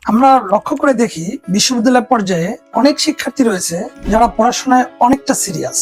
আমরা লক্ষ্য করে দেখি বিশ্ববিদ্যালয় পর্যায়ে অনেক শিক্ষার্থী রয়েছে যারা পড়াশোনায় অনেকটা সিরিয়াস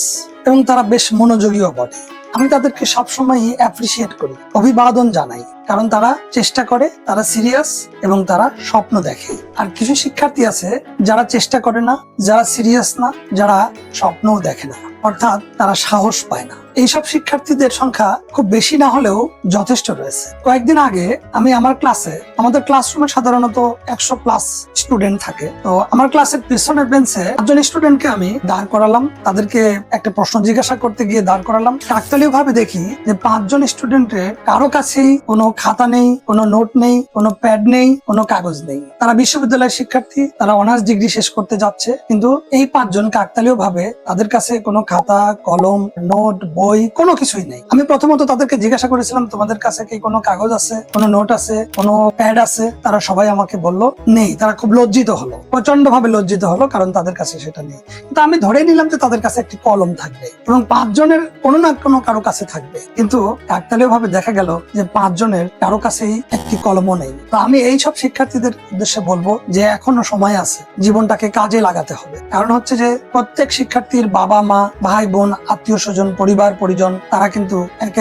এবং তারা বেশ মনোযোগীও বটে। আমি তাদেরকে সবসময় অ্যাপ্রিসিয়েট করি, অভিবাদন জানাই, কারণ তারা চেষ্টা করে, তারা সিরিয়াস এবং তারা স্বপ্ন দেখে। আর কিছু শিক্ষার্থী আছে যারা চেষ্টা করে না, যারা সিরিয়াস না, যারা স্বপ্নও দেখে না, অর্থাৎ তারা সাহস পায় না। এইসব শিক্ষার্থীদের সংখ্যা খুব বেশি না হলেও যথেষ্ট রয়েছে। কয়েকদিন আগে আমি আমার ক্লাসে, আমাদের ক্লাসরুমে সাধারণত 100+ স্টুডেন্ট থাকে, তো আমার ক্লাসের পিছনের বেঞ্চে 5জন স্টুডেন্টকে আমি দাঁড় করালাম। তাদেরকে একটা প্রশ্ন জিজ্ঞাসা করতে গিয়ে দাঁড় করালাম। কাকতালীয় ভাবে দেখি যে 5জন স্টুডেন্টের কারো কাছেই কোনো খাতা নেই, কোনো নোট নেই, কোনো প্যাড নেই, কোনো কাগজ নেই। তারা বিশ্ববিদ্যালয়ের শিক্ষার্থী, তারা অনার্স ডিগ্রি শেষ করতে যাচ্ছে, কিন্তু এই 5জন কাকতালীয় ভাবে তাদের কাছে কোনো খাতা, কলম, নোট, বই কোনো কিছুই নেই। আমি প্রথমত তাদেরকে জিজ্ঞাসা করেছিলাম, তোমাদের কাছে কি কোনো কাগজ আছে, কোনো নোট আছে, কোনো প্যাড আছে? তারা সবাই আমাকে বলল নেই। তারা খুব লজ্জিত হলো, প্রচন্ড ভাবে লজ্জিত হলো, কারণ তাদের কাছে সেটা নেই। কিন্তু আমি ধরে নিলাম যে তাদের কাছে একটি কলম থাকবে এবং 5জনের কোনো না কোনো কারো কাছে থাকবে। কিন্তু কাকতালীয় ভাবে দেখা গেল যে 5জনের কারো কাছেই একটি কলমও নেই। তো আমি এই সব শিক্ষার্থীদের উদ্দেশ্যে বলবো যে এখনো সময় আছে, জীবনটাকে কাজে লাগাতে হবে। কারণ হচ্ছে যে প্রত্যেক শিক্ষার্থীর বাবা মা, ভাই বোন, আত্মীয় স্বজন, পরিবার পরিজন, তারা কিন্তু এক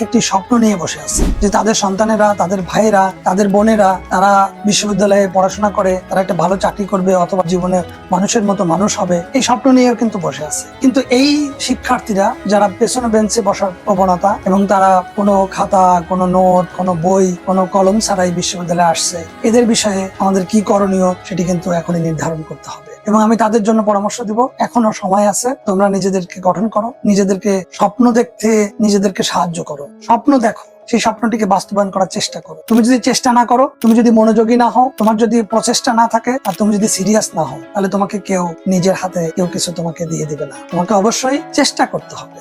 একটি স্বপ্ন নিয়ে বসে আছে যে তাদের সন্তানেরা, তাদের ভাইয়েরা, তাদের বোনেরা তারা বিশ্ববিদ্যালয়ে পড়াশোনা করে তারা একটা ভালো চাকরি করবে অথবা জীবনে মানুষের মতো মানুষ হবে, এই স্বপ্ন নিয়ে কিন্তু বসে আছে। কিন্তু এই শিক্ষার্থীরা যারা পেছনে বেঞ্চে বসার প্রবণতা এবং তারা কোনো খাতা, কোনো নোট, কোনো বই, কোনো কলম ছাড়াই বিশ্ববিদ্যালয়ে আসছে, এদের বিষয়ে আমাদের কি করণীয় সেটি কিন্তু এখনই নির্ধারণ করতে হবে। এবং আমি তাদের জন্য পরামর্শ দিব, এখনো সময় আছে, তোমরা নিজেদেরকে গঠন করো, নিজেদেরকে স্বপ্ন দেখতে নিজেদেরকে সাহায্য করো, স্বপ্ন দেখো, সেই স্বপ্নটিকে বাস্তবায়ন করার চেষ্টা করো। তুমি যদি চেষ্টা না করো, তুমি যদি মনোযোগী না হও, তোমার যদি প্রচেষ্টা না থাকে, আর তুমি যদি সিরিয়াস না হও, তাহলে তোমাকে কেউ নিজের হাতে কেউ কিছু তোমাকে দিয়ে দিবে না। তোমাকে অবশ্যই চেষ্টা করতে হবে।